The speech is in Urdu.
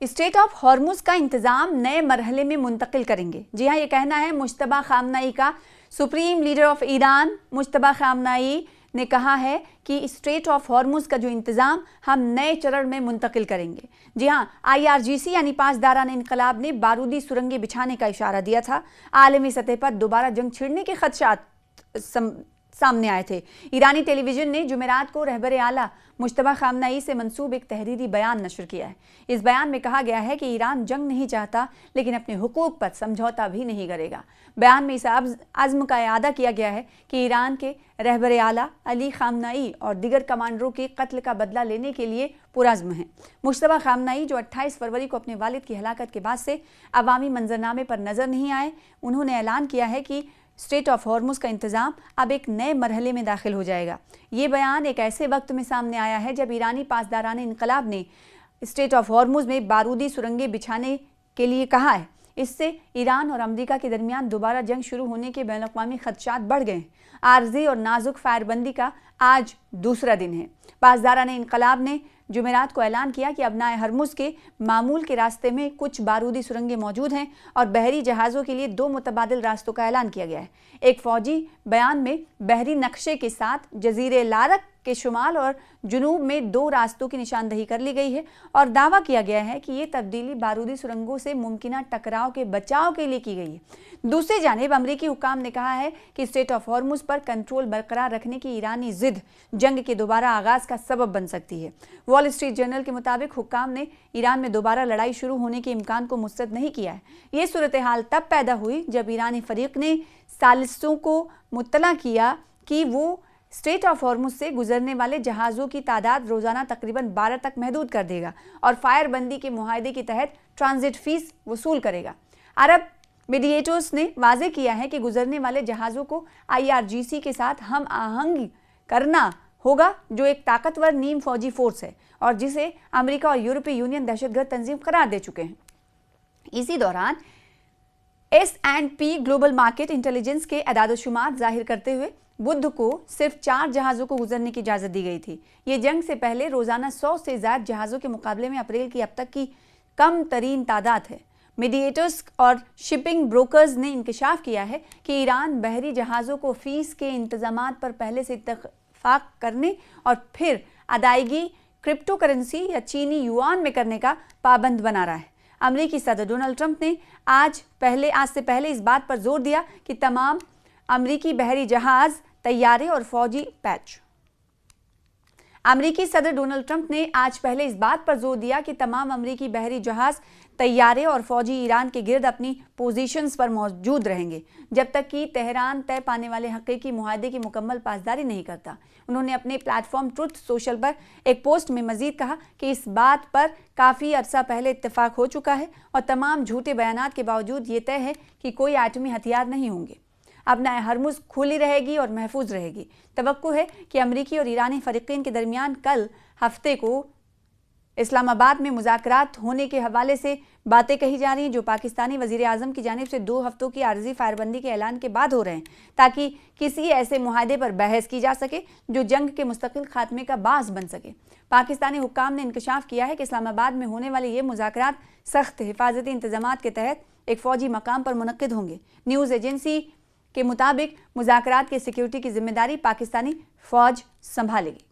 اسٹریٹ آف ہارمز کا انتظام نئے مرحلے میں منتقل کریں گے۔ جی ہاں، یہ کہنا ہے مجتبیٰ خامنہئی کا۔ Supreme leader of Iran Mojtaba Khamenei نے کہا ہے کہ اسٹریٹ آف ہارمز کا جو انتظام ہم نئے چرن میں منتقل کریں گے۔ جی ہاں، IRGC یعنی پاسداران انقلاب نے بارودی سرنگیں بچھانے کا اشارہ دیا تھا۔ عالمی سطح پر دوبارہ جنگ چھڑنے کے خدشات سامنے آئے تھے۔ ایرانی ٹیلی ویژن نے جمعرات کو رہبر اعلیٰ مجتبیٰ خامنہئی سے منسوب ایک تحریری بیان نشر کیا ہے۔ اس بیان میں کہا گیا ہے کہ ایران جنگ نہیں چاہتا لیکن اپنے حقوق پر سمجھوتا بھی نہیں کرے گا۔ بیان میں اس عزم کا اعادہ کیا گیا ہے کہ ایران کے رہبر اعلیٰ علی خامنہئی اور دیگر کمانڈروں کے قتل کا بدلہ لینے کے لیے پرعزم ہیں۔ مجتبیٰ خامنہئی جو 28 فروری کو اپنے والد کی ہلاکت کے بعد سے عوامی منظرنامے پر نظر نہیں آئے، انہوں نے اعلان کیا ہے کہ اسٹریٹ آف ہارمز کا انتظام اب ایک نئے مرحلے میں داخل ہو جائے گا۔ یہ بیان ایک ایسے وقت میں سامنے آیا ہے جب ایرانی پاسداران انقلاب نے اسٹریٹ آف ہارمز میں بارودی سرنگیں بچھانے کے لیے کہا ہے۔ اس سے ایران اور امریکہ کے درمیان دوبارہ جنگ شروع ہونے کے بین الاقوامی خدشات بڑھ گئے ہیں۔ عارضی اور نازک فائر بندی کا آج دوسرا دن ہے۔ پاسداران انقلاب نے جمعرات کو اعلان کیا کہ ابنائے ہرمز کے معمول کے راستے میں کچھ بارودی سرنگیں موجود ہیں اور بحری جہازوں کے لیے 2 متبادل راستوں کا اعلان کیا گیا ہے۔ ایک فوجی بیان میں بحری نقشے کے ساتھ جزیرے لارک کے شمال اور جنوب میں 2 راستوں کی نشاندہی کر لی گئی ہے اور دعویٰ کیا گیا ہے کہ یہ تبدیلی بارودی سرنگوں سے ممکنہ ٹکراؤ کے بچاؤ کے لیے کی گئی ہے۔ دوسری جانب امریکی حکام نے کہا ہے کہ street of harms per control برقرار رکھنے کی ایرانی ضد جنگ کے دوبارہ آغاز کا سبب بن سکتی ہے۔ وال اسٹریٹ جرنل کے مطابق حکام نے ایران میں دوبارہ لڑائی شروع ہونے کے امکان کو مسترد نہیں کیا ہے۔ یہ صورتحال تب پیدا ہوئی جب ایرانی فریق نے ثالثوں کو مطلع کیا کہ وہ اسٹریٹ آف ہارمز سے گزرنے والے جہازوں کی تعداد روزانہ تقریباً 12 تک محدود کر دے گا اور فائر بندی کے معاہدے کے تحت ٹرانزٹ فیس وصول کرے گا۔ عرب میڈیٹرز نے واضح کیا ہے کہ گزرنے والے جہازوں کو IRGC کے ساتھ ہم آہنگ کرنا ہوگا، جو ایک طاقتور نیم فوجی فورس ہے اور جسے امریکہ اور یورپی یونین دہشت گرد تنظیم قرار دے چکے ہیں۔ اسی دوران S&P گلوبل مارکیٹ انٹیلیجنس کے اعداد و شمار ظاہر کرتے ہوئے بدھ کو صرف 4 جہازوں کو گزرنے کی اجازت دی گئی تھی۔ یہ جنگ سے پہلے روزانہ 100 سے زائد جہازوں کے مقابلے میں اپریل کی اب تک کی کم ترین تعداد ہے۔ میڈیٹرز اور شپنگ بروکرز نے انکشاف کیا ہے کہ ایران بحری جہازوں کو فیس کے انتظامات پر پہلے سے اتفاق کرنے اور پھر ادائیگی کرپٹو کرنسی یا چینی یوان میں کرنے کا پابند بنا رہا ہے۔ امریکی صدر ڈونلڈ ٹرمپ نے آج سے پہلے اس بات پر زور دیا کہ تمام امریکی بحری جہاز، طیارے اور فوجی امریکی صدر ڈونلڈ ٹرمپ نے آج پہلے اس بات پر زور دیا کہ تمام امریکی بحری جہاز، طیارے اور فوجی ایران کے گرد اپنی پوزیشنز پر موجود رہیں گے جب تک کہ تہران طے پانے والے حقیقی معاہدے کی مکمل پاسداری نہیں کرتا۔ انہوں نے اپنے پلیٹ فارم ٹروتھ سوشل پر ایک پوسٹ میں مزید کہا کہ اس بات پر کافی عرصہ پہلے اتفاق ہو چکا ہے اور تمام جھوٹے بیانات کے باوجود یہ طے ہے کہ کوئی ایٹمی ہتھیار نہیں ہوں گے۔ ابنائے ہرمز کھلی رہے گی اور محفوظ رہے گی۔ توقع ہے کہ امریکی اور ایرانی فریقین کے درمیان کل ہفتے کو اسلام آباد میں مذاکرات ہونے کے حوالے سے باتیں کہی جا رہی ہیں، جو پاکستانی وزیر اعظم کی جانب سے 2 ہفتوں کی عارضی فائر بندی کے اعلان کے بعد ہو رہے ہیں، تاکہ کسی ایسے معاہدے پر بحث کی جا سکے جو جنگ کے مستقل خاتمے کا باعث بن سکے۔ پاکستانی حکام نے انکشاف کیا ہے کہ اسلام آباد میں ہونے والے یہ مذاکرات سخت حفاظتی انتظامات کے تحت ایک فوجی مقام پر منعقد ہوں گے۔ نیوز ایجنسی کے مطابق مذاکرات کے سیکیورٹی کی ذمہ داری پاکستانی فوج سنبھالے گی۔